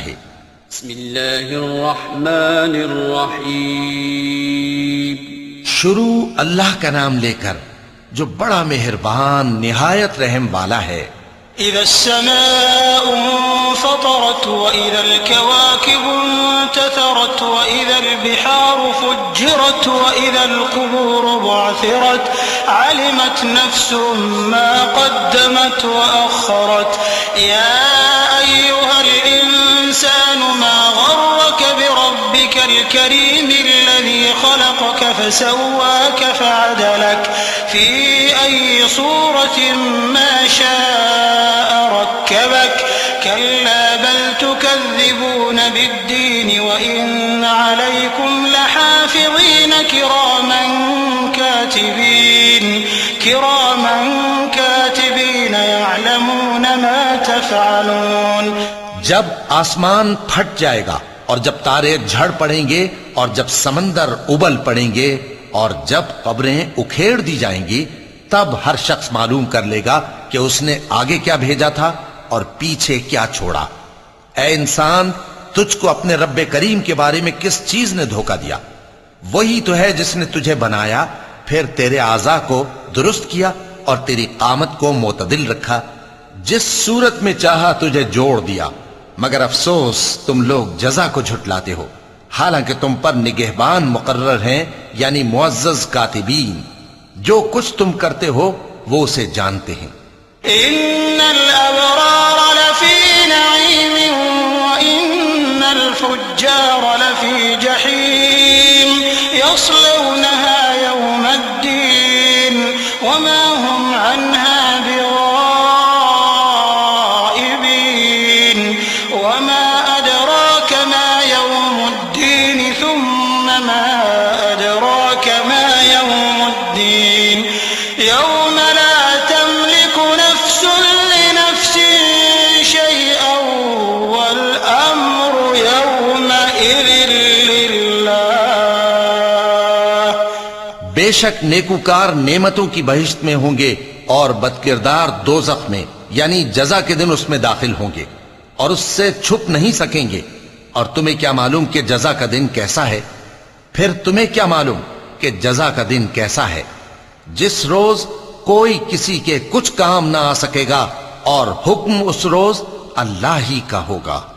चाहे। बिस्मिल्लाहिर्रहमानिर्रहीम। शुरू अल्लाह का नाम लेकर जो बड़ा मेहरबान निहायत रहम वाला है। इज़्ज़माउ फ़तरत व इज़ल कवाकिबु इंतथरत व इज़ल बिहारु फुज्जिरत व इज़ल क़ुबूरु बुअथिरत अलिमत नफ्सुम मा क़द्दमत व अख़रत या अय्युहल इंसानु मा ग़र्रक बिरब्बिकल करीमिल्लज़ी ख़लक़क फसव्वाक फ़अदलक फ़ी अय्यि सूरतिन मा शाअ रक्कबक कल्ला बल तुकज़्ज़िबून बिद्दीन व इन्न अलैकुम लहाफ़िज़ीन किरामन कातिबीन यअलमून मा तफ़अलून। जब आसमान फट जाएगा और जब तारे झड़ पड़ेंगे और जब समंदर उबल पड़ेंगे और जब कब्रें उखेड़ दी जाएंगी, तब हर शख्स मालूम कर लेगा कि उसने आगे क्या भेजा था और पीछे क्या छोड़ा। ऐ इंसान, तुझको अपने रब्बे करीम के बारे में किस चीज ने धोखा दिया? वही तो है जिसने तुझे बनाया, फिर तेरे आज़ा को दुरुस्त किया और तेरी कामत को मोतदिल रखा, जिस सूरत में चाहा तुझे जोड़ दिया। मगर अफसोस तुम लोग जजा को झुटलाते हो, हालांकि तुम पर निगहबान मुकर्रर हैं, यानी मुअज़्ज़ज़ कातिबीन। जो कुछ तुम करते हो वो उसे जानते हैं। इन्नल अबरार लफी नईम व इन्नल फुज्जार लफी जहीम यस्लौनहा यौमद्दीन वमा हुम अन्हा बिगाइबीन वमा अदराक मा यौमुद्दीन सुम्मा मा अदराक मा यौमुद्दीन यौम ला तमलिकु नफ्सुन लिनफ्सिन शैअन वल अम्रु यौमइज़िन लिल्लाह। बेशक नेकूकार नेमतों की बहिश्त में होंगे और बदकिरदार दोज़ख में, यानी जजा के दिन उसमें दाखिल होंगे और उससे छुप नहीं सकेंगे। और तुम्हें क्या मालूम कि जजा का दिन कैसा है? फिर तुम्हें क्या मालूम कि जजा का दिन कैसा है? जिस रोज कोई किसी के कुछ काम ना आ सकेगा और हुक्म उस रोज अल्लाह ही का होगा।